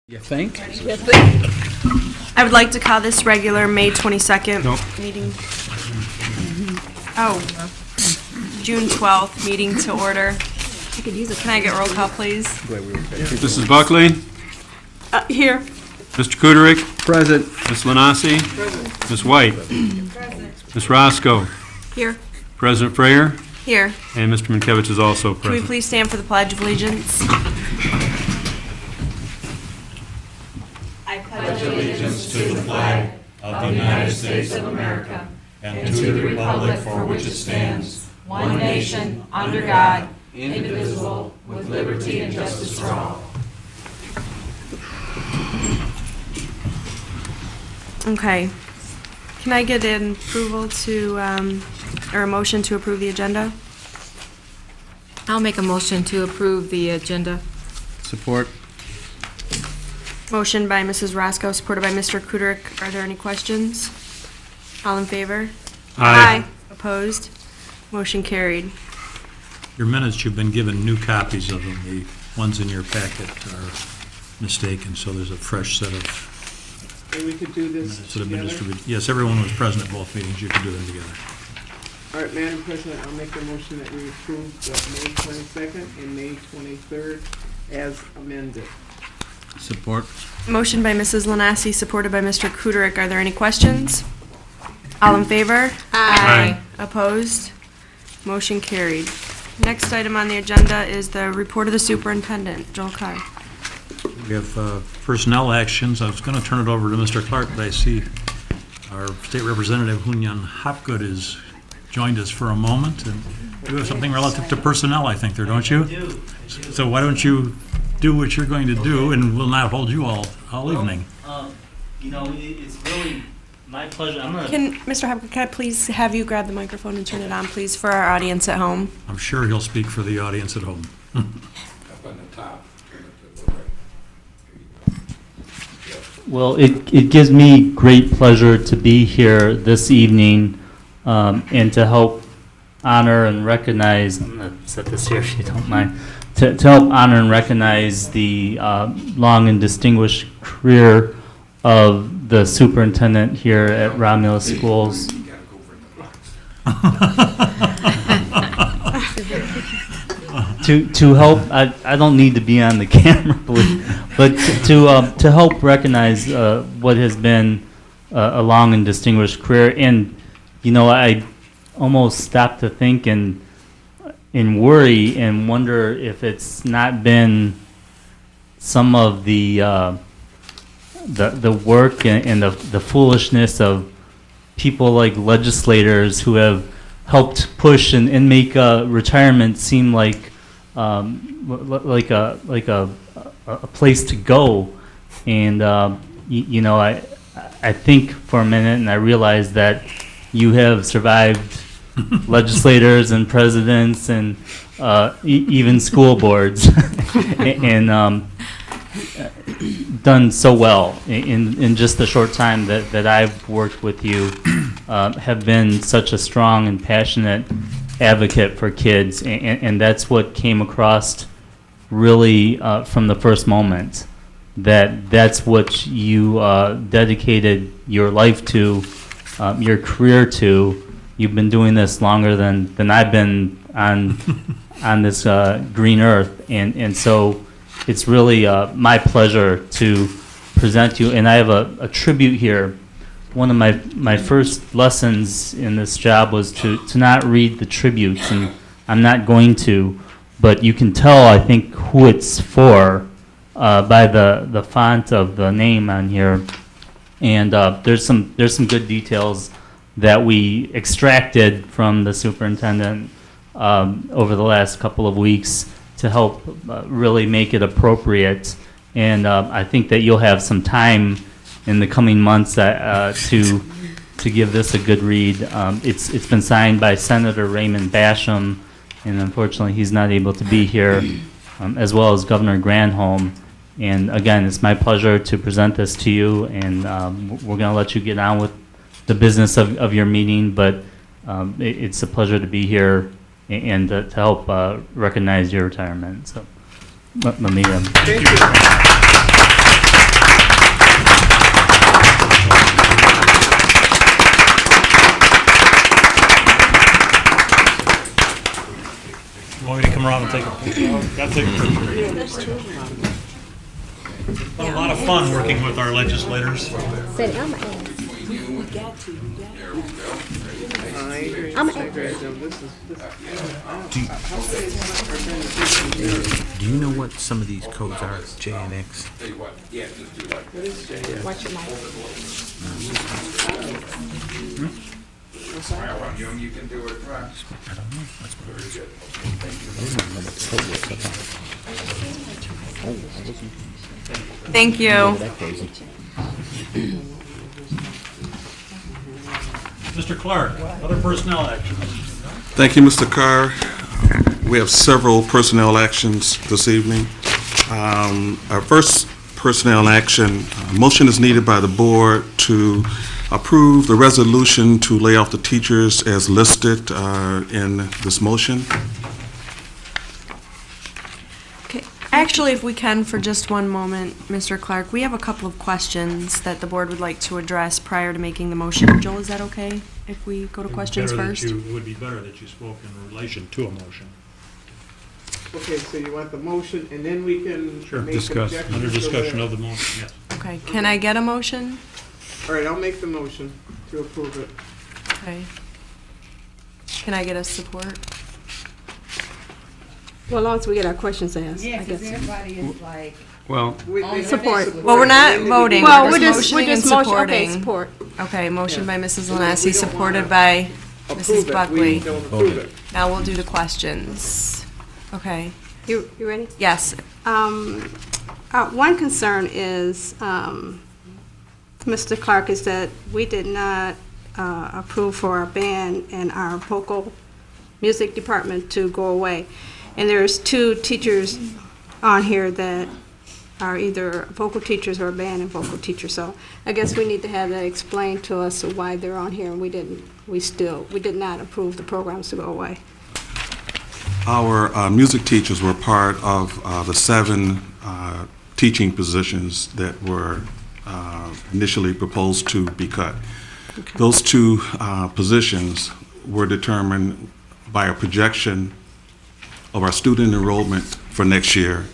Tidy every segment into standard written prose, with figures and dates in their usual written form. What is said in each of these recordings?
You think? I would like to call this regular May 22nd Nope. meeting. Oh, June 12th meeting to order. Can I get roll call, please? Mrs. Buckley? Here. Mr. Kuderik? Present. Ms. Lanasi? Ms. White? Ms. Roscoe? Here. President Frayer? Here. And Mr. Minkiewicz is also Can we present. please stand for the Pledge of Allegiance? Allegiance to the flag of the United States of America and to the republic for which it stands, one nation, under God, indivisible, with liberty and justice for all. Okay. Can I get an approval to, or a motion to approve the agenda? I'll make a motion to approve the agenda. Support. Motion by Mrs. Roscoe, supported by Mr. Kuderik. Are there any questions? All in favor? Aye. Opposed? Motion carried. Your minutes, you've been given new copies of them. The ones in your packet are mistaken, so there's a fresh set of And we could do this minutes that have been together? distributed. Yes, everyone was present at both meetings. You can do them together. All right, Madam President, I'll make a motion that we approve the May 22nd and May 23rd as amended. Support. Motion by Mrs. Lanasi, supported by Mr. Kuderik. Are there any questions? All in favor? Aye. Opposed? Motion carried. Next item on the agenda is the report of the superintendent. Joel Carr. We have personnel actions. I was going to turn it over to Mr. Clark, but I see our State Representative Hunyan Hopgood has joined us for a moment. And you have something relative to personnel, I think, there, don't you? I do. So why don't you do what you're going to do, and we'll not hold you all evening. It's really my pleasure. I'm gonna. Can, Mr. Hopkins, can I please have you grab the microphone and turn it on, please, for our audience at home? I'm sure he'll speak for the audience at home. Well, it gives me great pleasure to be here this evening and to help honor and recognize. I'm going to set this here if you don't mind. To help honor and recognize the long and distinguished career of the superintendent here at Romulus Schools. To help, I don't need to be on the camera, but to help recognize what has been a long and distinguished career. And, I almost stopped to think and worry and wonder if it's not been some of the work and the foolishness of people like legislators who have helped push and make retirement seem like a place to go. And I think for a minute, and I realize that you have survived legislators and presidents and even school boards and done so well in just the short time that I've worked with you, have been such a strong and passionate advocate for kids, and that's what came across really from the first moment, that's what you dedicated your life to, your career to. You've been doing this longer than I've been on this green earth, and so it's really my pleasure to present you. And I have a tribute here. One of my first lessons in this job was to not read the tributes, and I'm not going to, but you can tell, I think, who it's for by the font of the name on here. And there's some good details that we extracted from the superintendent over the last couple of weeks to help really make it appropriate. And I think that you'll have some time in the coming months to give this a good read. It's been signed by Senator Raymond Basham, and unfortunately he's not able to be here, as well as Governor Granholm. And again, it's my pleasure to present this to you, and we're going to let you get on with the business of your meeting, but it's a pleasure to be here and to help recognize your retirement. So let me. Thank you. Want me to come around and take a picture? Gotta take a picture. Been a lot of fun working with our legislators. I agree. I agree. Do you know what some of these codes are, J and X? Watch your mic. You can do it right. I don't know. That's what it is. Thank you. Mr. Clark, other personnel actions. Thank you, Mr. Carr. We have several personnel actions this evening. Our first personnel action, motion is needed by the board to approve the resolution to lay off the teachers as listed in this motion. Okay. Actually, if we can, for just one moment, Mr. Clark, we have a couple of questions that the board would like to address prior to making the motion. Joel, is that okay if we go to questions first? It would be better that you spoke in relation to a motion. Okay, so you want the motion, and then we can make Discuss. objections Under to discussion the- of the motion, yes. Okay, can I get a motion? All right, I'll make the motion to approve it. Okay. Can I get a support? Well, as long as we get our questions asked, I Yeah, because guess. everybody is like, Well, They have Support. Well, we're not voting. Well, We're we're just just motioning and motion, okay, supporting. support. Okay, motion by Mrs. We Lanesi, don't supported wanna by Mrs. Approve it, we Buckley. don't approve it. Now we'll do the questions. Okay, You ready? yes. One concern is, Mr. Clark, is that we did not approve for our band and our vocal music department to go away. And there's two teachers on here that are either vocal teachers or band and vocal teachers. So I guess we need to have that explained to us why they're on here, and we did not approve the programs to go away. Our music teachers were part of the 7 teaching positions that were initially proposed to be cut. Those 2 positions were determined by a projection of our student enrollment for next year,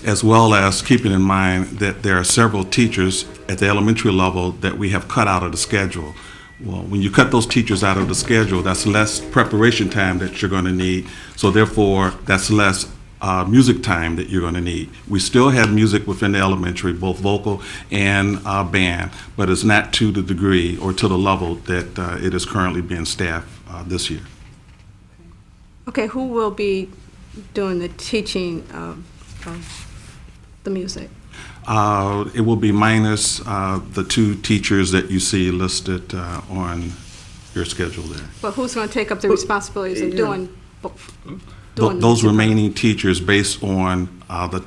as well as keeping in mind that there are several teachers at the elementary level that we have cut out of the schedule. Well, when you cut those teachers out of the schedule, that's less preparation time that you're going to need, so therefore that's less music time that you're going to need. We still have music within the elementary, both vocal and band, but it's not to the degree or to the level that it is currently being staffed this year. Okay, who will be doing the teaching of the music? It will be minus the 2 teachers that you see listed on your schedule there. But who's going to take up the responsibilities of doing both? Those remaining teachers, based on the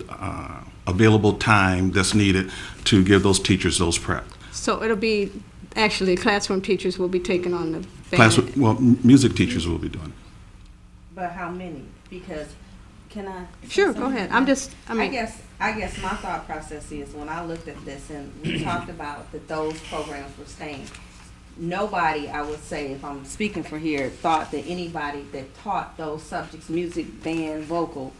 available time that's needed to give those teachers those prep. So it'll be, actually, classroom teachers will be taking on the band. Well, music teachers will be doing it. but how many? Because, can I? say Sure, go something? ahead. I guess my thought process is, when I looked at this and we talked about that those programs were staying, nobody, I would say, if I'm speaking for here, thought that anybody that taught those subjects, music, band, vocal,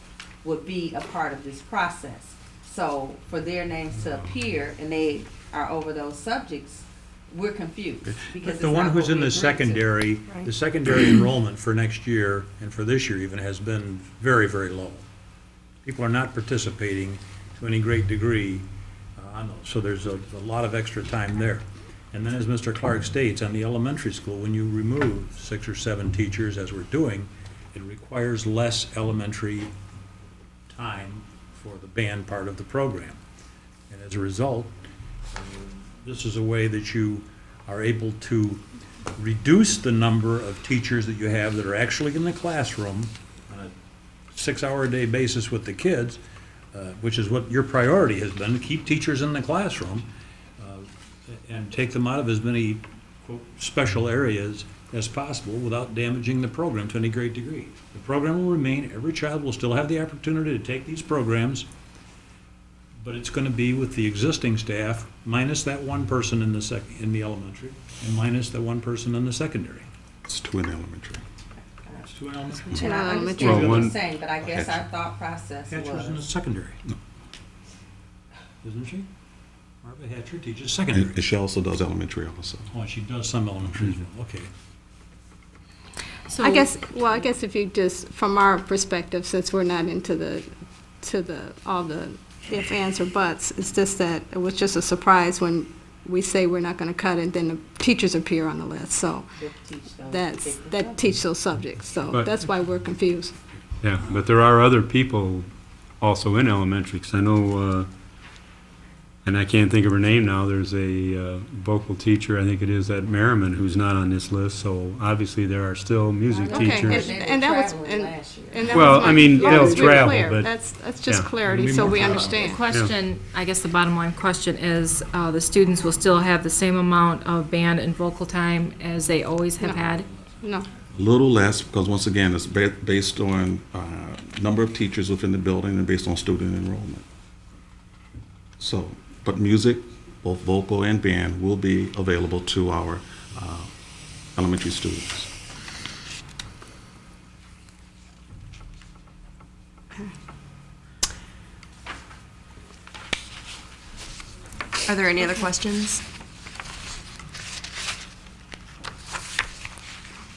would be a part of this process. So for their names to appear and they are over those subjects, we're confused. Because The it's one not who's what in we the agreed to. the secondary enrollment for next year and for this year even has been very, very low. People are not participating to any great degree on those, so there's a lot of extra time there. And then, as Mr. Clark states, on the elementary school, when you remove 6 or 7 teachers, as we're doing, it requires less elementary time for the band part of the program. And as a result, this is a way that you are able to reduce the number of teachers that you have that are actually in the classroom on a 6-hour-a-day basis with the kids, which is what your priority has been, to keep teachers in the classroom and take them out of as many, quote, special areas as possible without damaging the program to any great degree. The program will remain, every child will still have the opportunity to take these programs, but it's going to be with the existing staff, minus that one person in the elementary, and minus that one person in the secondary. It's 2 in elementary. Two elementary. Two And I elementary. understand what Well, you're one- saying, but I guess Hatch. our thought process Hatcher's in the was, secondary. Isn't she? Marva Hatcher teaches secondary. And she also does elementary also. Oh, she does some elementary as well, okay. So I guess if you just, from our perspective, since we're not into all the if, ands, or buts, it's just that it was just a surprise when we say we're not gonna cut it, then the teachers appear on the list, so to teach those that particular teach those subjects, so But- that's why we're confused. Yeah, but there are other people also in elementary, 'cause I know, and I can't think of her name now, there's a vocal teacher, I think it is at Merriman, who's not on this list, so obviously there are still music Okay, teachers. They were and that was, traveling last year. and that Well, was my- I mean, that they'll was very travel, clear. but- That's just yeah. clarity, Maybe so more we time. understand. Question, I guess the bottom line question is, the students will still have the same amount of band and vocal time as they always have No. had? No, A little less, because once again, it's based on number of teachers within the building and based on student enrollment. So, but music, both vocal and band, will be available to our elementary students. are there any other questions?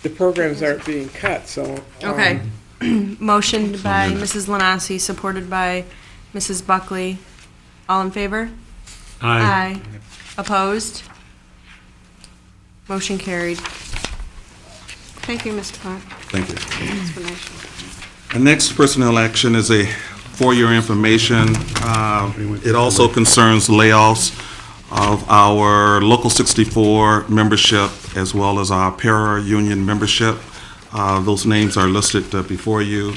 The programs aren't being cut, so. Okay. Motioned by amended. Mrs. Lanassi, supported by Mrs. Buckley. All in favor? Aye. Opposed? Motion carried. thank you, Mr. Clark, Thank you. explanation. The next personnel action is a for-your information. It also concerns layoffs of our Local 64 membership as well as our para-union membership. Those names are listed before you.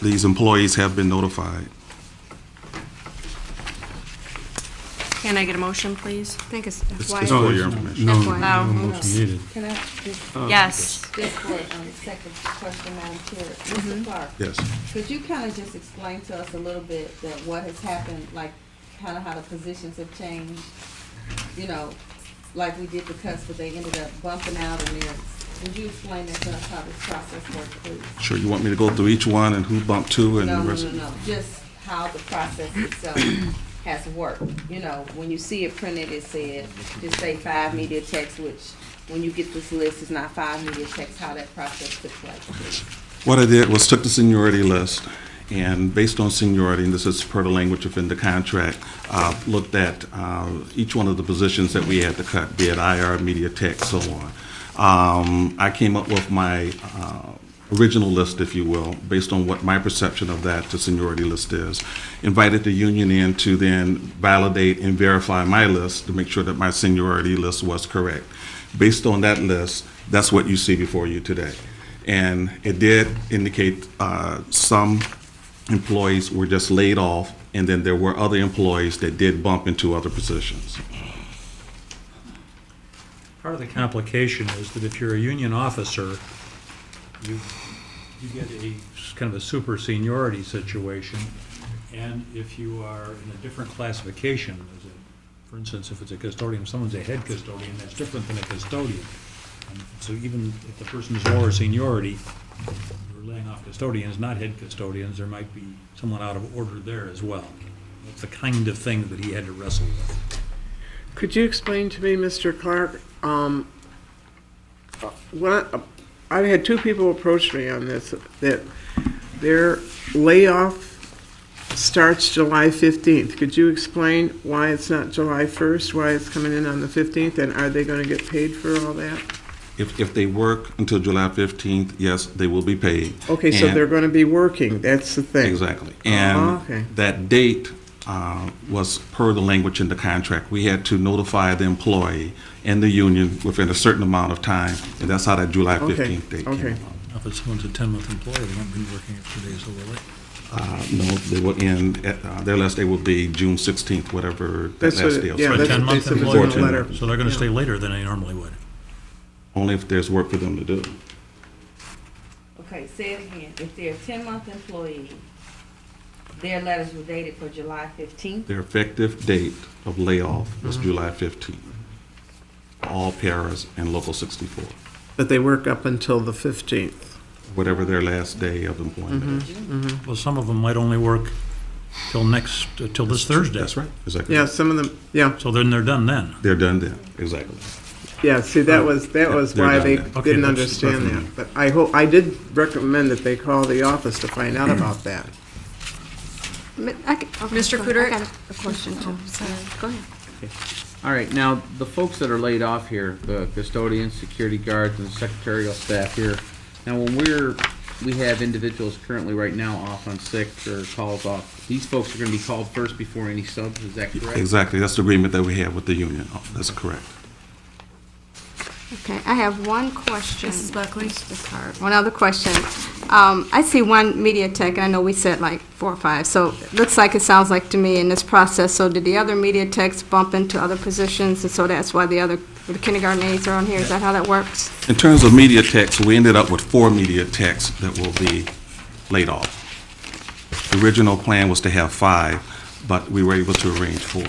These employees have been notified. Can I get a motion, please? I think it's It's FYI. for your information. No, FYI. no motion needed. Can I just, Yes. just for second question, Madam Chair, Mr. Clark? Yes. Could you kind of just explain to us a little bit that what has happened, like kind of how the positions have changed? You know, like we did the cuts, but they ended up bumping out and then, would you explain that to us how this process works, please? Sure, you want me to go through each one and who bumped to and No, the no, rest? no, no, just how the process itself has worked. You know, when you see it printed, it said, just say 5 media text, which when you get this list, it's not 5 media text, how that process took place, please. What I did was took the seniority list, and based on seniority, and this is per the language within the contract, looked at each one of the positions that we had to cut, be it IR, media tech, so on. I came up with my original list, if you will, based on what my perception of that the seniority list is. Invited the union in to then validate and verify my list to make sure that my seniority list was correct. Based on that list, that's what you see before you today. And it did indicate some employees were just laid off, and then there were other employees that did bump into other positions. Part of the complication is that if you're a union officer, you get a kind of a super seniority situation, and if you are in a different classification, for instance, if it's a custodian, if someone's a head custodian, that's different than a custodian. And so even if the person is lower seniority, we're laying off custodians, not head custodians, there might be someone out of order there as well. That's the kind of thing that he had to wrestle with. Could you explain to me, Mr. Clark, I've had 2 people approach me on this, that their layoff starts July 15th. Could you explain why it's not July 1st, why it's coming in on the 15th, and are they going to get paid for all that? If they work until July 15th, yes, they will be paid. Okay, so And- they're going to be working, that's the thing. Exactly. Oh, And okay. that date was per the language in the contract. We had to notify the employee and the union within a certain amount of time, and that's how that July Okay, 15th date came okay. about. Now, if someone's a 10-month employee, they won't be working extra days, so will they? No, they will end, their last day will be June 16th, whatever that That's what last it- day of yeah, For a that's what they 10-month said was in employee, the letter. so they're gonna stay later than they normally would. Only if there's work for them to do. Okay, say it again. If they're a 10-month employee, their letters were dated for July 15th? Their effective date of layoff was July 15th. All paras and Local 64. But they work up until the 15th. whatever their last day of employment is. Well, some of them might only work till this Thursday. That's right, exactly. Yeah, some of them, yeah, So then they're done then. They're done then, exactly. yeah, see, that was they're why done they then. Okay, didn't that's understand perfect. that. But I did recommend that they call the office to find out about that. Mr. Cooter? I got a question too. Go ahead. All right, now, the folks that are laid off here, the custodians, security guards, and the secretarial staff here, now, when we have individuals currently right now off on sick or calls off, these folks are gonna be called first before any subs, is that correct? Exactly, that's the agreement that we have with the union. Oh, that's correct. Okay, I have one question. Mrs. Buckley? Mr. Clark. One other question. I see one media tech, and I know we said like 4 or 5, so it looks like, it sounds like to me in this process, so did the other media techs bump into other positions, and so that's why the kindergarten aides are on here? Is that how that works? In terms of media techs, we ended up with 4 media techs that will be laid off. The original plan was to have 5, but we were able to arrange 4.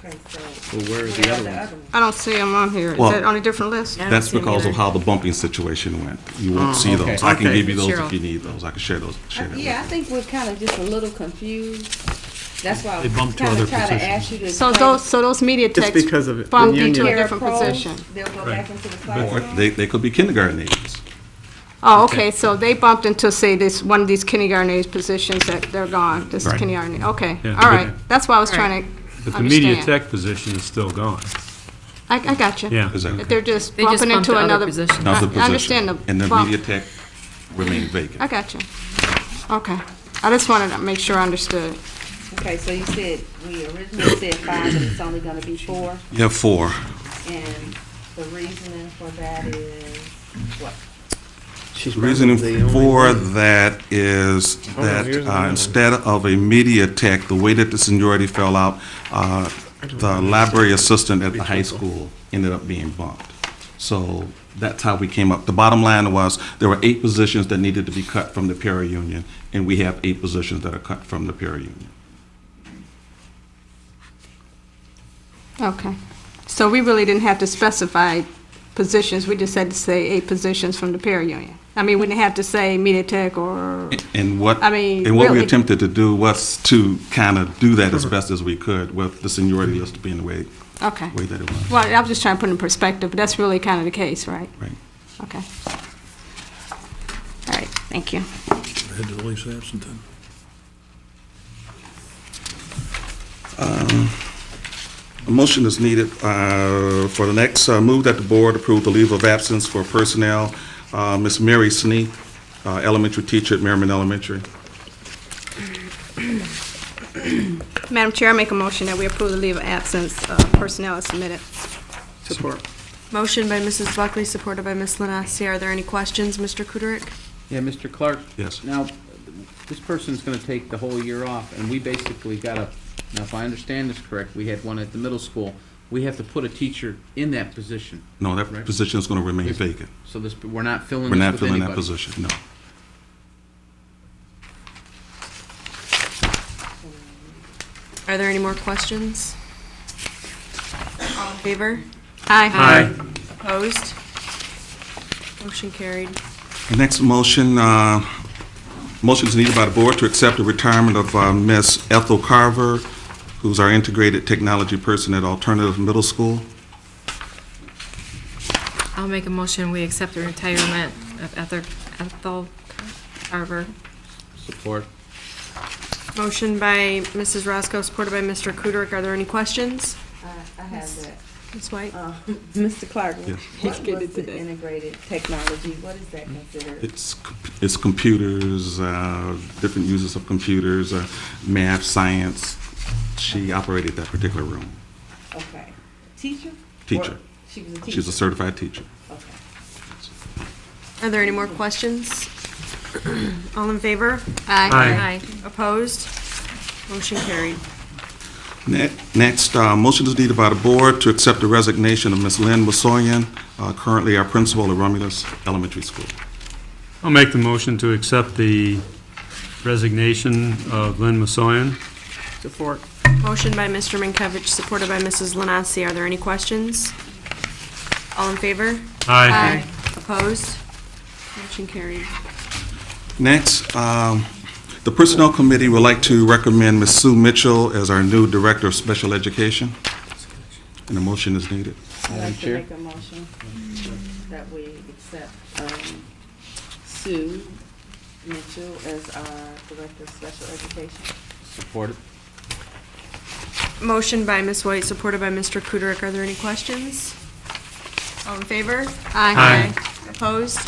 Okay, so Well, where are where the are other the ones? other ones? I don't see them on here. Is Well- that on a different list? I don't That's see 'em because of either. how the bumping situation went. You won't see okay. those. I can Okay. give you those Cheryl. if you need those. I can share those. Share them. Yeah, I think we're kind of just a little confused. That's why I They was bumped to kind other of trying to positions. ask you to So explain. those media Just techs because of it, the bumped into a union. different Parapros, position? They'll go Right. back into the Or classroom? they could be kindergarten aides. Oh, okay, so they bumped into, say, this, one of these kindergarten aides positions that they're gone, this Right. kindergarten, okay, Yeah, all right. but- That's why I was trying to But the media understand. tech position is still gone. I got you. Yeah. Exactly. If they're just They just bumping bumped into to other another. positions. Another I understand position. the And the bump. media tech remained vacant. I got you. Okay. I just wanted to make sure I understood. Okay, so you said, we originally said 5, and it's only gonna be 4, You have 4. and the reasoning for that is what? She's The reasoning probably the only for one. that is Oh, that here's another one. instead of a media tech, the way that the seniority fell out, the library assistant at the high school ended up being bumped. So that's how we came up. The bottom line was, there were 8 positions that needed to be cut from the para union, and we have 8 positions that are cut from the para union. Okay. So we really didn't have to specify positions, we just had to say 8 positions from the para union. I mean, we didn't have to say media tech or, And what, I mean, and what we really- attempted to do was to kind of do that as best as we could with the seniority list being the way okay. that it was. Well, I was just trying to put it in perspective, but that's really kind of the case, right? Right. Okay. All right, thank you. Head to the least absent then. A motion is needed for the next, move that the board approve the leave of absence for personnel. Ms. Mary Sneak, elementary teacher at Merriman Elementary. Madam Chair, I make a motion that we approve the leave of absence personnel as submitted. Support. Motion by Mrs. Buckley, supported by Ms. Lanassi. Are there any questions, Mr. Kuderick? Yeah, Mr. Clark? Yes. Now, this person's gonna take the whole year off, and we basically gotta, now if I understand this correct, we had one at the middle school, we have to put a teacher in that position. No, that Right. position is going to remain vacant. So this, we're not filling We're this not with filling that anybody. position, no. Are there any more questions? All in favor? Aye. Opposed? Motion carried. The next motion, motion is needed by the board to accept the retirement of Ms. Ethel Carver, who's our integrated technology person at Alternative Middle School. I'll make a motion, we accept the retirement of Ethel Carver. Support. Motion by Mrs. Roscoe, supported by Mr. Kuderick. Are there any questions? I have that. Ms. White? Mr. Clark, Yes. what was the integrated technology, what is that considered? It's computers, different uses of computers, math, science. She operated that particular room. Okay. Teacher? Teacher. Or she was a teacher? She's a certified teacher. Okay. Are there any more questions? All in favor? Aye. Opposed? Motion carried. Next, motion is needed by the board to accept the resignation of Ms. Lynn Masoyan, currently our principal at Romulus Elementary School. I'll make the motion to accept the resignation of Lynn Masoyan. Support. Motion by Mr. Minkevich, supported by Mrs. Lanassi. Are there any questions? All in favor? Aye. Opposed? Motion carried. Next, the Personnel Committee would like to recommend Ms. Sue Mitchell as our new Director of Special Education. And a motion is needed. I'd Madam like to Chair? make a motion that we accept Sue Mitchell as our Director of Special Education. Support it. Motion by Ms. White, supported by Mr. Kuderick. Are there any questions? All in favor? Aye. Opposed?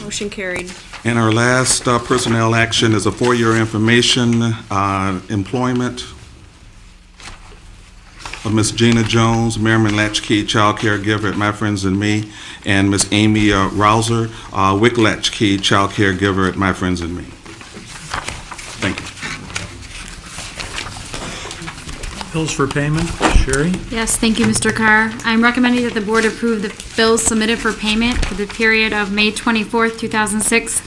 Motion carried. And our last personnel action is a 4-year information employment of Ms. Gina Jones, Merriman Latchkey Child Caregiver at My Friends and Me, and Ms. Amy Rouser, Wick Latchkey Child Caregiver at My Friends and Me. Thank you. Bills for payment, Sherry? Yes, thank you, Mr. Carr. I'm recommending that the board approve the bills submitted for payment for the period of May 24th, 2006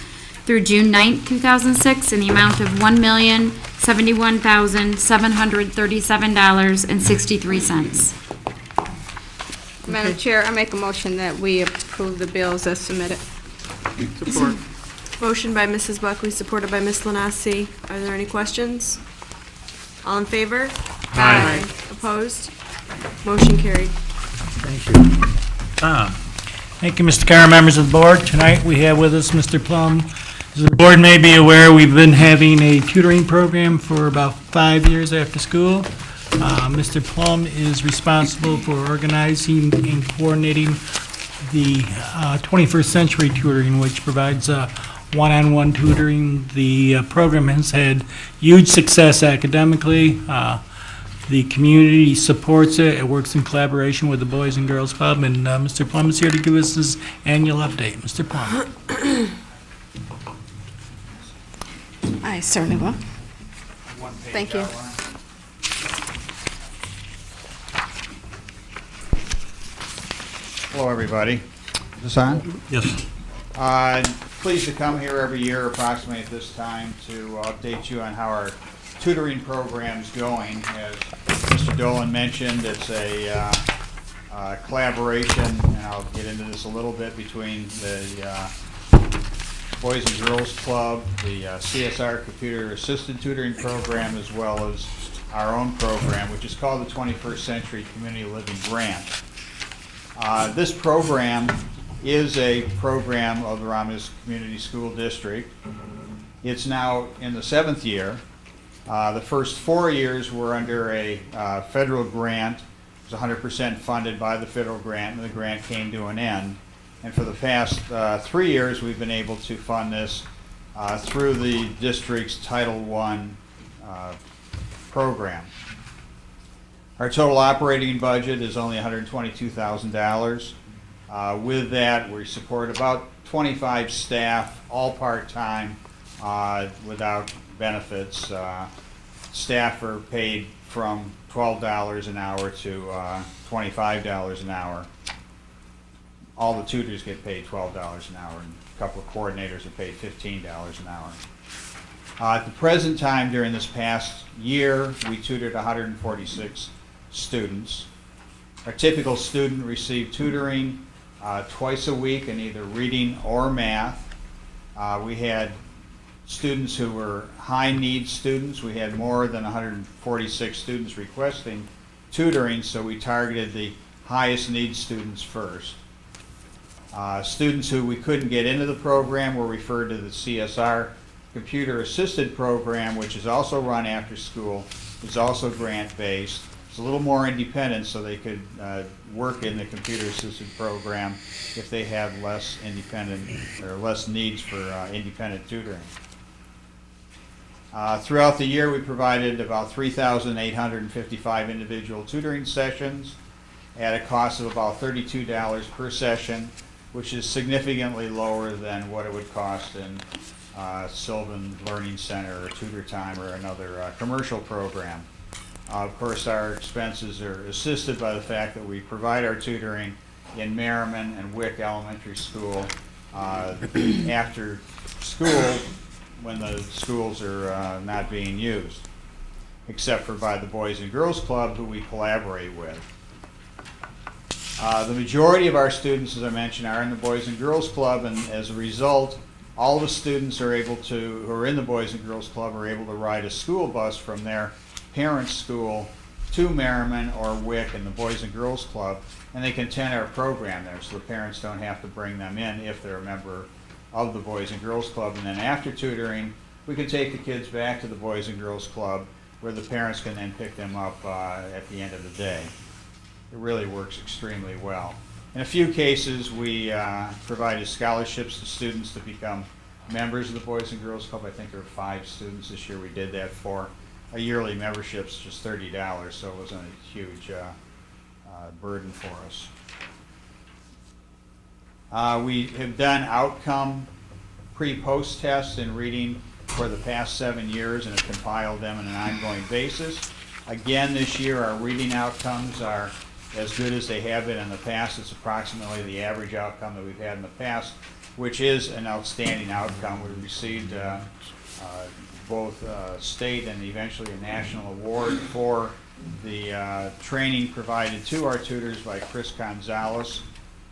through June 9th, 2006 in the amount of $1,071,737.63. Madam Chair, I make a motion that we approve the bills as submitted. Support. Motion by Mrs. Buckley, supported by Ms. Lanasi. Are there any questions? All in favor? Aye. Opposed? Motion carried. Thank you. Tom? Thank you, Mr. Carr, members of the board. Tonight, we have with us Mr. Plum. As the board may be aware, we've been having a tutoring program for about 5 years after school. Mr. Plum is responsible for organizing and coordinating the 21st Century Tutoring, which provides one-on-one tutoring. The program has had huge success academically. The community supports it. It works in collaboration with the Boys and Girls Club, and Mr. Plum is here to give us his annual update. Mr. Plum. I certainly will. Thank you. Hello, everybody. Is this on? Yes. Pleased to come here every year approximately at this time to update you on how our tutoring program's going. As Mr. Dolan mentioned, it's a collaboration, and I'll get into this a little bit, between the Boys and Girls Club, the CSR Computer Assisted Tutoring Program, as well as our own program, which is called the 21st Century Community Living Grant. This program is a program of the Romulus Community School District. It's now in the 7th year. The first 4 years were under a federal grant. It was 100% funded by the federal grant, and the grant came to an end. And for the past 3 years, we've been able to fund this through the district's Title I program. Our total operating budget is only $122,000. With that, we support about 25 staff, all part-time, without benefits. Staff are paid from $12 an hour to $25 an hour. All the tutors get paid $12 an hour, and a couple of coordinators are paid $15 an hour. At the present time, during this past year, we tutored 146 students. Our typical student received tutoring twice a week in either reading or math. We had students who were high-need students. We had more than 146 students requesting tutoring, so we targeted the highest need students first. Students who we couldn't get into the program were referred to the CSR Computer Assisted Program, which is also run after school. It's also grant-based. It's a little more independent, so they could work in the computer assisted program if they have less independent or less needs for independent tutoring. Throughout the year, we provided about 3,855 individual tutoring sessions at a cost of about $32 per session, which is significantly lower than what it would cost in Sylvan Learning Center or Tutor Time or another commercial program. Of course, our expenses are assisted by the fact that we provide our tutoring in Merriman and Wick Elementary School after school when the schools are not being used, except for by the Boys and Girls Club, who we collaborate with. The majority of our students, as I mentioned, are in the Boys and Girls Club, and as a result, all the students who are in the Boys and Girls Club are able to ride a school bus from their parents' school to Merriman or Wick and the Boys and Girls Club, and they can attend our program there, so the parents don't have to bring them in if they're a member of the Boys and Girls Club. And then after tutoring, we can take the kids back to the Boys and Girls Club, where the parents can then pick them up at the end of the day. It really works extremely well. In a few cases, we provided scholarships to students to become members of the Boys and Girls Club. I think there were 5 students this year we did that for. A yearly membership's just $30, so it wasn't a huge burden for us. We have done outcome pre-post tests in reading for the past 7 years and have compiled them on an ongoing basis. Again, this year our reading outcomes are as good as they have been in the past. It's approximately the average outcome that we've had in the past, which is an outstanding outcome. We received both state and eventually a national award for the training provided to our tutors by Chris Gonzalez,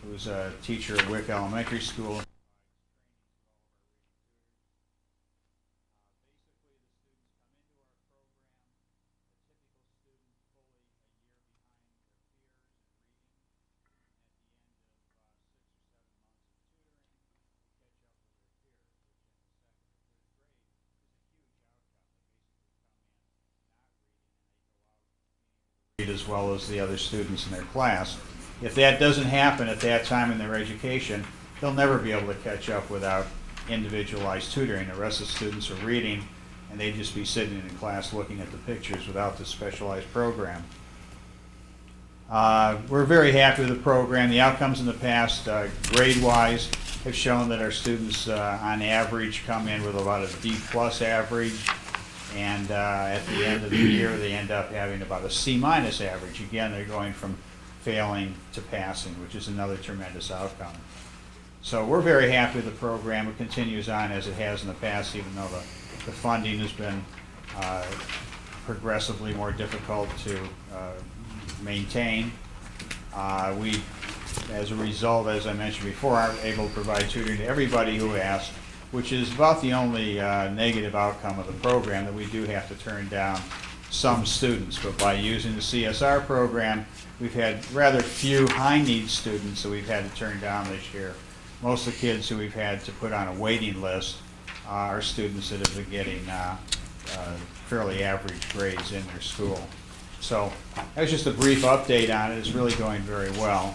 who's a teacher at Wick Elementary School. As well as the other students in their class. If that doesn't happen at that time in their education, they'll never be able to catch up without individualized tutoring. The rest of the students are reading, and they'd just be sitting in class looking at the pictures without the specialized program. We're very happy with the program. The outcomes in the past, grade-wise, have shown that our students, on average, come in with about a D+ average. And at the end of the year, they end up having about a C- average. Again, they're going from failing to passing, which is another tremendous outcome. So we're very happy with the program. It continues on as it has in the past, even though the funding has been progressively more difficult to maintain. We, as a result, as I mentioned before, are able to provide tutoring to everybody who asks, which is about the only negative outcome of the program, that we do have to turn down some students. But by using the CSR program, we've had rather few high-need students that we've had to turn down this year. Most of the kids who we've had to put on a waiting list are students that have been getting fairly average grades in their school. So that was just a brief update on it. It's really going very well.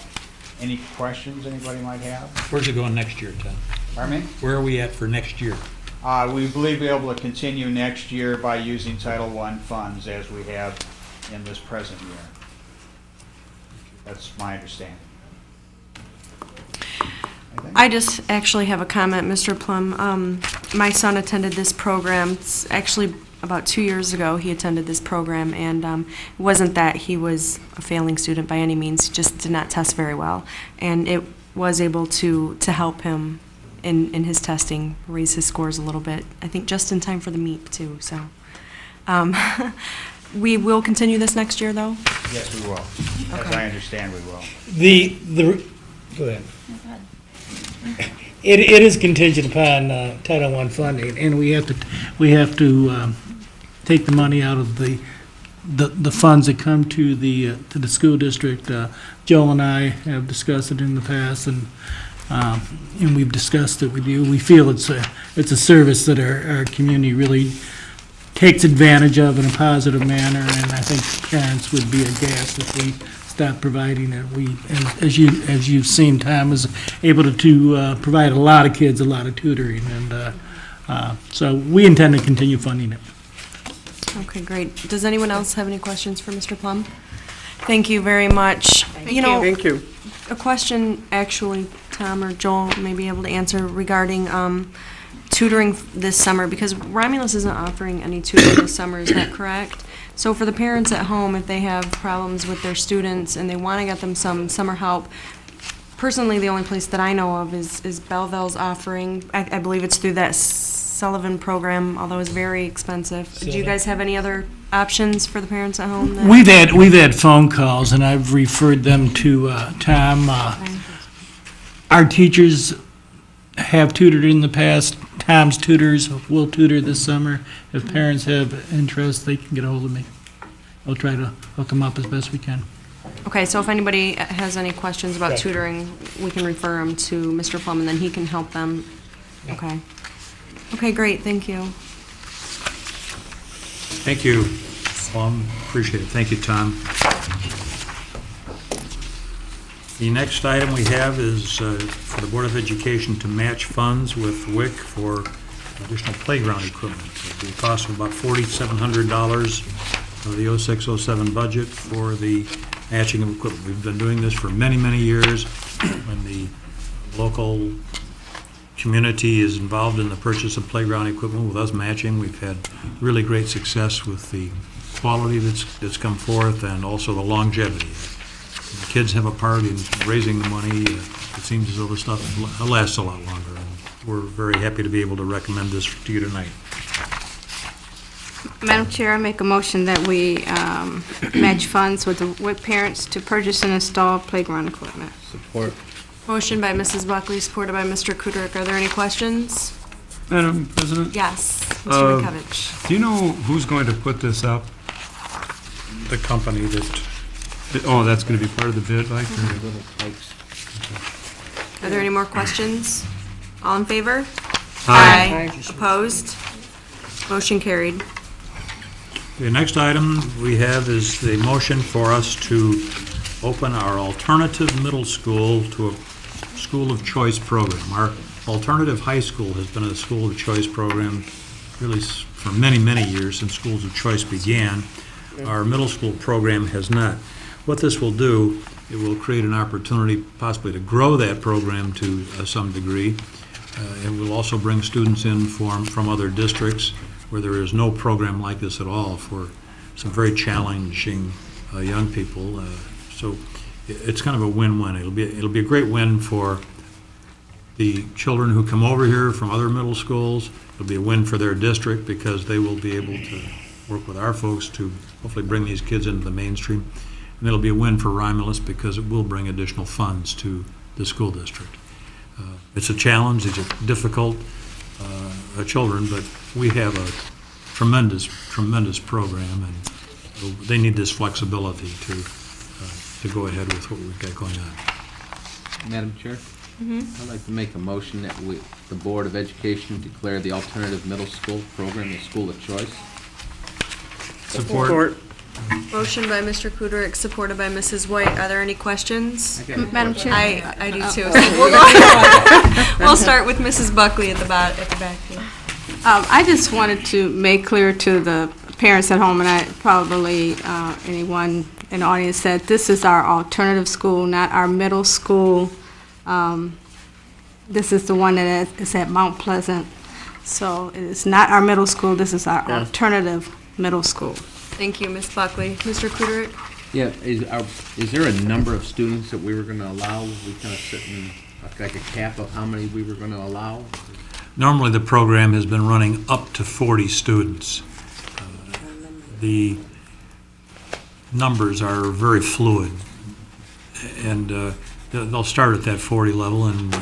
Any questions anybody might have? Where's it going next year, Tom? Pardon me? Where are we at for next year? We believe we'll be able to continue next year by using Title I funds as we have in this present year. That's my understanding. Anything? I just actually have a comment, Mr. Plum. My son attended this program. It's actually about 2 years ago he attended this program, and it wasn't that he was a failing student by any means, he just did not test very well. And it was able to help him in his testing, raise his scores a little bit, I think just in time for the meet too. So we will continue this next year though? Yes, we will. As I understand, we will. Go ahead. It is contingent upon Title I funding, and we have to take the money out of the funds that come to the school district. Joe and I have discussed it in the past, and we've discussed it with you. We feel it's a service that our community really takes advantage of in a positive manner, and I think parents would be aghast if we stop providing it. We, as you've seen, Tom is able to provide a lot of kids a lot of tutoring, and so we intend to continue funding it. Okay, great. Does anyone else have any questions for Mr. Plum? Thank you very much. Thank you. A question, actually, Tom or Joel may be able to answer regarding tutoring this summer, because Romulus isn't offering any tutoring this summer, is that correct? So for the parents at home, if they have problems with their students and they want to get them some summer help, personally, the only place that I know of is Belleville's offering. I believe it's through that Sullivan program, although it's very expensive. Do you guys have any other options for the parents at home? that- We've had phone calls, and I've referred them to Tom. Our teachers have tutored in the past. Tom's tutors will tutor this summer. If parents have interest, they can get a hold of me. I'll try to hook them up as best we can. Okay, so if anybody has any questions about tutoring, we can refer them to Mr. Plum, and then he can help them. Okay. Okay, great, thank you. Thank you, Plum. Appreciate it. Thank you, Tom. The next item we have is for the Board of Education to match funds with WIC for additional playground equipment. It'll be a cost of about $4,700 of the 06-07 budget for the matching of equipment. We've been doing this for many, many years. When the local community is involved in the purchase of playground equipment with us matching, we've had really great success with the quality that's come forth and also the longevity. The kids have a part in raising the money. It seems as though the stuff lasts a lot longer. And we're very happy to be able to recommend this to you tonight. Madam Chair, I make a motion that we match funds with parents to purchase and install playground equipment. Support. Motion by Mrs. Buckley, supported by Mr. Kudrick. Are there any questions? Madam President? Yes, Mr. Bekavich. Do you know who's going to put this up? The company that, Oh, that's going to be part of the bid, Mike? Are there any more questions? All in favor? Aye. Opposed? Motion carried. The next item we have is the motion for us to open our alternative middle school to a school of choice program. Our alternative high school has been a school of choice program really for many, many years since schools of choice began. Our middle school program has not. What this will do, it will create an opportunity possibly to grow that program to some degree. It will also bring students in from other districts where there is no program like this at all for some very challenging young people. So it's kind of a win-win. It'll be a great win for the children who come over here from other middle schools. It'll be a win for their district because they will be able to work with our folks to hopefully bring these kids into the mainstream. And it'll be a win for Romulus because it will bring additional funds to the school district. It's a challenge. These are difficult children, but we have a tremendous, tremendous program, and they need this flexibility to go ahead with what we've got going on. Madam Chair? I'd like to make a motion that the Board of Education declare the alternative middle school program a school of choice. Support. Motion by Mr. Kudrick, supported by Mrs. White. Are there any questions? Madam Chair? I do too. We'll start with Mrs. Buckley at the back here. I just wanted to make clear to the parents at home, and probably anyone in the audience, that this is our alternative school, not our middle school. This is the one that is at Mount Pleasant. So it is not our middle school, this is our alternative middle school. Thank you, Ms. Buckley. Mr. Kudrick? Yeah, is there a number of students that we were going to allow? We kind of set in like a cap of how many we were going to allow? Normally, the program has been running up to 40 students. The numbers are very fluid, and they'll start at that 40 level, and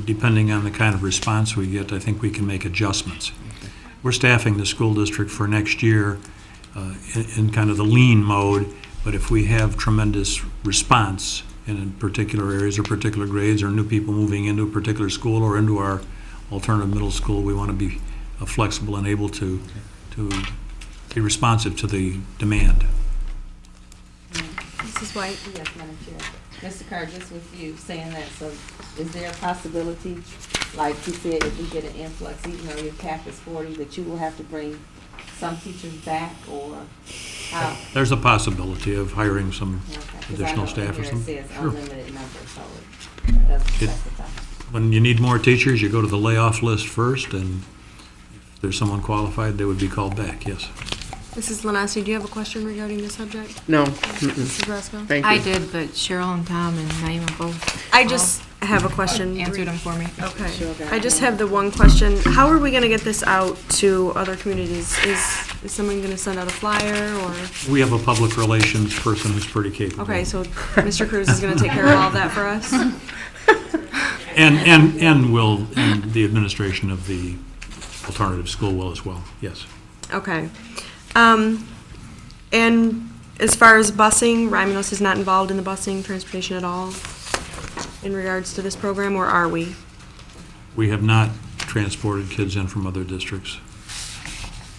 depending on the kind of response we get, I think we can make adjustments. We're staffing the school district for next year in kind of the lean mode, but if we have tremendous response in particular areas or particular grades or new people moving into a particular school or into our alternative middle school, we want to be flexible and able to be responsive to the demand. Mrs. White? Yes, Madam Chair. Mr. Carr, just with you saying that, so is there a possibility, like you said, if we get an influx, even though your cap is 40, that you will have to bring some teachers back, or how? There's a possibility of hiring some Okay, additional staff or something. It says Sure. unlimited number, so it doesn't specify. When you need more teachers, you go to the layoff list first, and if there's someone qualified, they would be called back, yes. Mrs. Lanasi, do you have a question regarding the subject? No. Mrs. Roscoe? Thank you. I did, but Cheryl and Tom and Naima both. have a question. Answered them for me. Okay. I just have the one question. How are we going to get this out to other communities? Is someone going to send out a flyer or? We have a public relations person who's pretty capable. Okay, so Mr. Cruz is going to take care of all of that for us? And the administration of the alternative school will as well, yes. Okay. And as far as busing, Romulus is not involved in the busing, transportation at all in regards to this program, or are we? We have not transported kids in from other districts.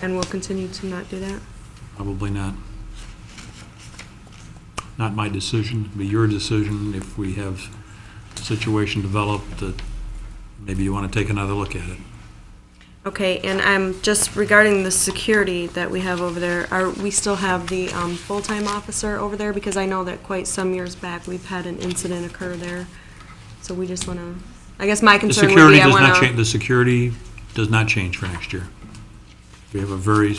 And we'll continue to not do that? Probably not. Not my decision, it'll be your decision. If we have a situation developed that maybe you want to take another look at it. Okay, and just regarding the security that we have over there, we still have the full-time officer over there? Because I know that quite some years back, we've had an incident occur there. So we just want to, I guess my concern would be, The security does not change for next year. We have a very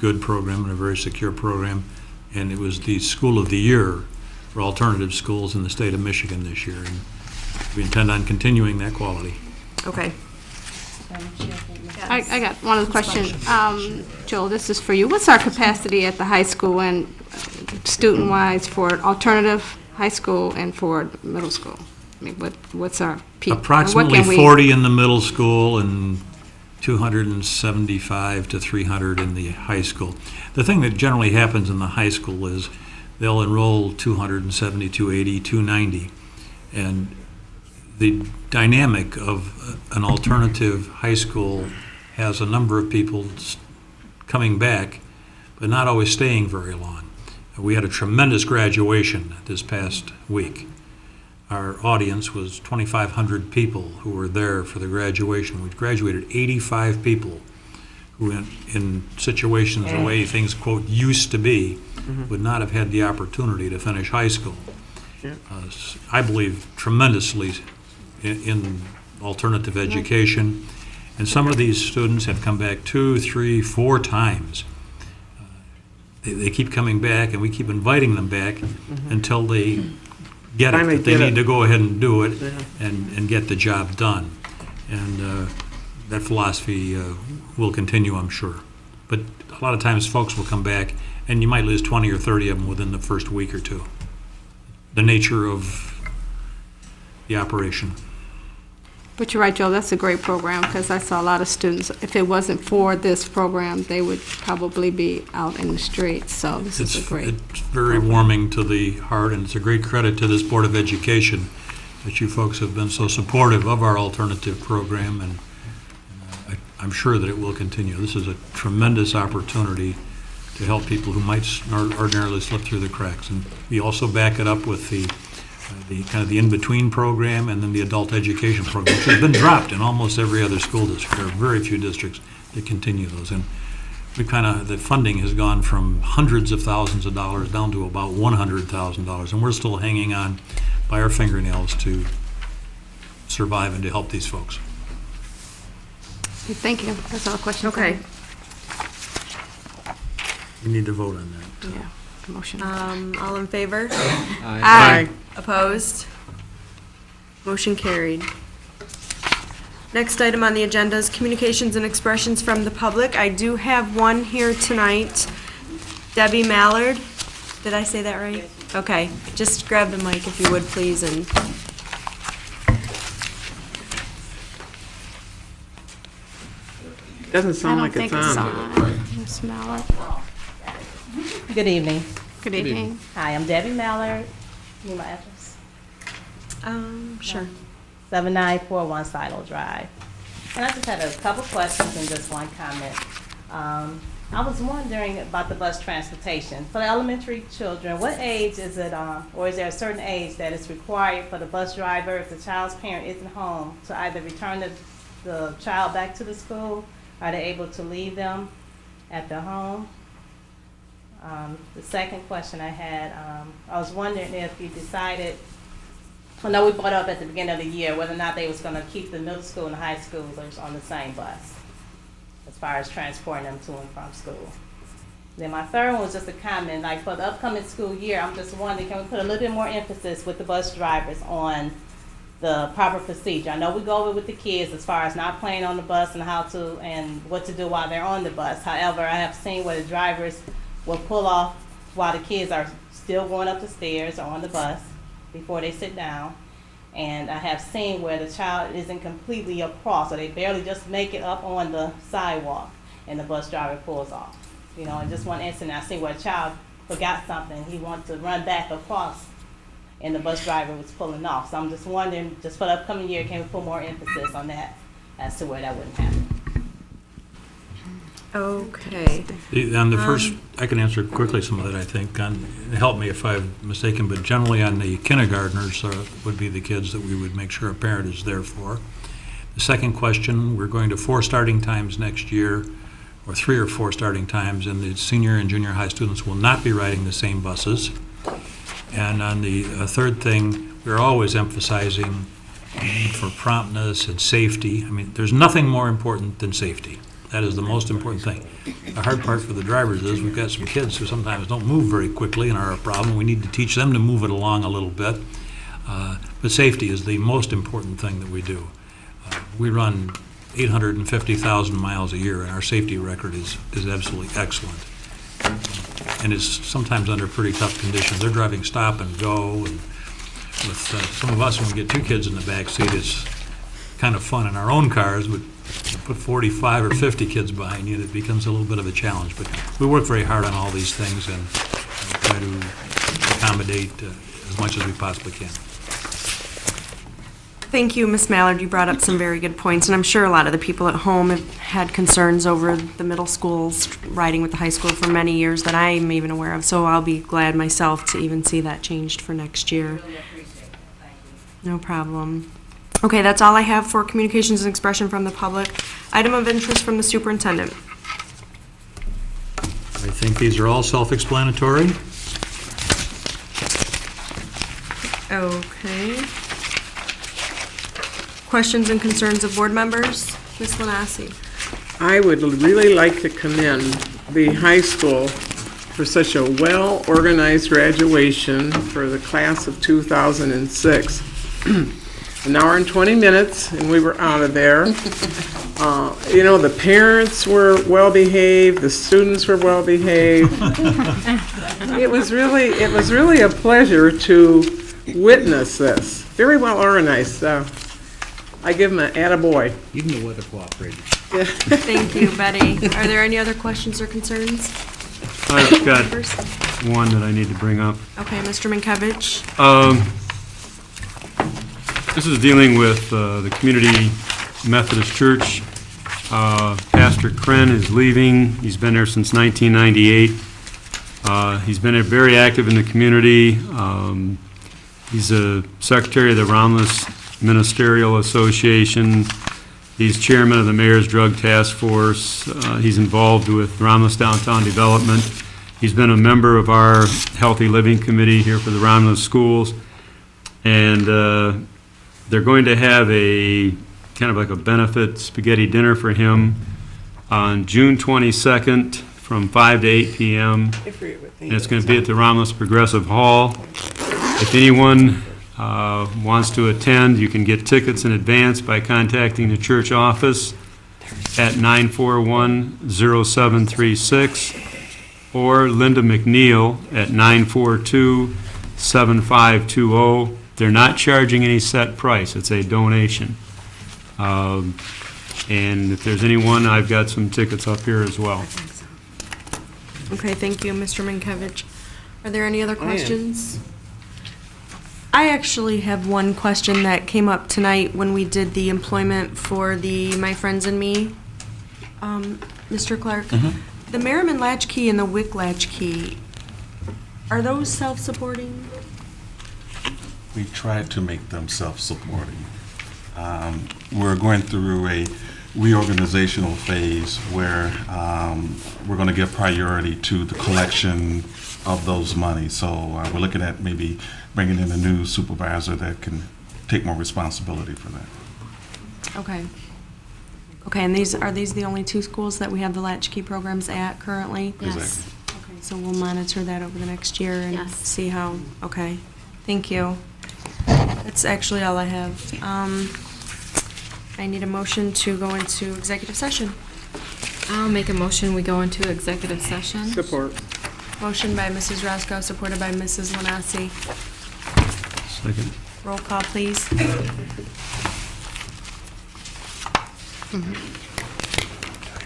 good program and a very secure program, and it was the School of the Year for alternative schools in the state of Michigan this year, and we intend on continuing that quality. Okay. I got one other question. Joel, this is for you. What's our capacity at the high school and student-wise for alternative high school and for middle school? I mean, what's our peak? Approximately 40 in the middle school and 275 to 300 in the high school. The thing that generally happens in the high school is they'll enroll 270, 280, 290, and the dynamic of an alternative high school has a number of people coming back, but not always staying very long. We had a tremendous graduation this past week. Our audience was 2,500 people who were there for the graduation. We graduated 85 people who in situations the way things, quote, used to be, would not have had the opportunity to finish high school. I believe tremendously in alternative education, and some of these students have come back 2, 3, 4 times. They keep coming back, and we keep inviting them back until they get it, that they need to go ahead and do it and get the job done. And that philosophy will continue, I'm sure. But a lot of times folks will come back, and you might lose 20 or 30 of them within the first week or two. The nature of the operation. But you're right, Joe, that's a great program, because I saw a lot of students, if it wasn't for this program, they would probably be out in the streets, so this is a great It's very warming to the heart, and it's a great credit to this Board of Education that you folks have been so supportive of our alternative program, and I'm sure that it will continue. This is a tremendous opportunity to help people who might ordinarily slip through the cracks. And we also back it up with the kind of the in-between program and then the adult education program, which has been dropped in almost every other school district. There are very few districts that continue those. And we the funding has gone from hundreds of thousands of dollars down to about $100,000. And we're still hanging on by our fingernails to survive and to help these folks. Thank you. That's all the questions. Okay. We need to vote on that. Yeah, motion. All in favor? Aye. Opposed? Motion carried. Next item on the agenda is communications and expressions from the public. I do have one here tonight. Debbie Mallard. Did I say that right? Okay. Just grab the mic if you would, please, and Doesn't sound like it's on. Ms. Mallard. Good evening. Good evening. Hi, I'm Debbie Mallard. Need my address? sure. 7941 Silo Drive. And I just had a couple questions and just one comment. I was wondering about the bus transportation. For the elementary children, what age is it, or is there a certain age that is required for the bus driver, if the child's parent isn't home, to either return the child back to the school? Are they able to leave them at their home? The second question I had, I was wondering if you decided, I know we brought up at the beginning of the year whether or not they was going to keep the middle school and the high schoolers on the same bus as far as transporting them to and from school. Then my third one was just a comment, like for the upcoming school year, I'm just wondering, can we put a little bit more emphasis with the bus drivers on the proper procedure. I know we go over with the kids as far as not playing on the bus and how to, and what to do while they're on the bus. However, I have seen where the drivers will pull off while the kids are still going up the stairs or on the bus before they sit down. And I have seen where the child isn't completely across, or they barely just make it up on the sidewalk, and the bus driver pulls off. You know, in just one incident, I see where a child forgot something. He wanted to run back across, and the bus driver was pulling off. So I'm just wondering, just for the upcoming year, can we put more emphasis on that as to where that wouldn't happen? Okay. On the first, I can answer quickly some of that, I think. Help me if I'm mistaken, but generally on the kindergartners would be the kids that we would make sure a parent is there for. The second question, we're going to 4 starting times next year, or 3 or 4 starting times, and the senior and junior high students will not be riding the same buses. And on the third thing, we're always emphasizing for promptness and safety. I mean, there's nothing more important than safety. That is the most important thing. The hard part for the drivers is we've got some kids who sometimes don't move very quickly and are a problem. We need to teach them to move it along a little bit. But safety is the most important thing that we do. We run 850,000 miles a year, and our safety record is absolutely excellent. And it's sometimes under pretty tough conditions. They're driving stop and go, and with some of us, when we get 2 kids in the back seat, it's kind of fun in our own cars, but you put 45 or 50 kids behind you, it becomes a little bit of a challenge. But we work very hard on all these things and try to accommodate as much as we possibly can. Thank you, Ms. Mallard. You brought up some very good points, and I'm sure a lot of the people at home have had concerns over the middle schools riding with the high school for many years that I'm even aware of, so I'll be glad myself to even see that changed for next year. No problem. Okay, that's all I have for communications and expression from the public. Item of interest from the superintendent. I think these are all self-explanatory. Okay. Questions and concerns of board members? Ms. Lanasi. I would really like to commend the high school for such a well-organized graduation for the class of 2006. An hour and 20 minutes, and we were out of there. You know, the parents were well-behaved, the students were well-behaved. It was really a pleasure to witness this. Very well organized. I give them an attaboy. Even the weather cooperated. Thank you, Betty. Are there any other questions or concerns? I've got one that I need to bring up. Okay, Mr. Minkovich. This is dealing with the Community Methodist Church. Pastor Kren is leaving. He's been there since 1998. He's been very active in the community. He's a secretary of the Romulus Ministerial Association. He's chairman of the Mayor's Drug Task Force. He's involved with Romulus Downtown Development. He's been a member of our Healthy Living Committee here for the Romulus schools. And they're going to have a kind of like a benefit spaghetti dinner for him on June 22nd from 5 to 8 p.m. And it's going to be at the Romulus Progressive Hall. If anyone wants to attend, you can get tickets in advance by contacting the church office at 941-0736 or Linda McNeil at 942-7520. They're not charging any set price. It's a donation. And if there's anyone, I've got some tickets up here as well. Okay, thank you, Mr. Minkovich. Are there any other questions? I actually have one question that came up tonight when we did the employment for the My Friends and Me. Mr. Clark, the Merriman latchkey and the Wick latchkey, are those self-supporting? We try to make them self-supporting. We're going through a reorganizational phase where we're going to give priority to the collection of those monies. So we're looking at maybe bringing in a new supervisor that can take more responsibility for that. Okay. Okay, and are these the only 2 schools that we have the latchkey programs at currently? Yes. Exactly. Okay, so we'll monitor that over the next year and Yes. see how, okay. Thank you. That's actually all I have. I need a motion to go into executive session. I'll make a motion, we go into executive session. Support. Motion by Mrs. Roscoe, supported by Mrs. Lanasi. Second. Roll call, please.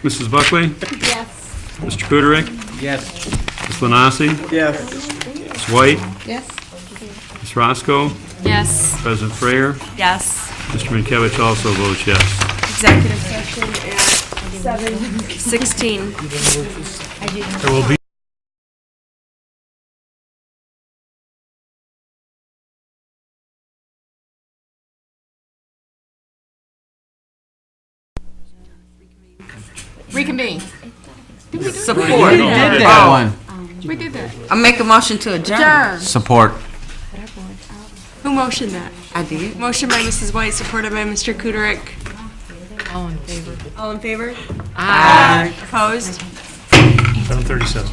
Mrs. Buckley? Yes. Mr. Kudick? Yes. Ms. Lanasi? Yes. Ms. White? Yes. Ms. Roscoe? Yes. President Frayer? Yes. Mr. Minkevich also votes yes. Executive session at 7:16. There will be Reconvene. Support. We did that one. We did that. I make a motion to adjourn. Adjourn. Support. Who motioned that? I did. Motion by Mrs. White, supported by Mr. Kudick. All in favor? All in favor? Aye. Opposed? 7:37.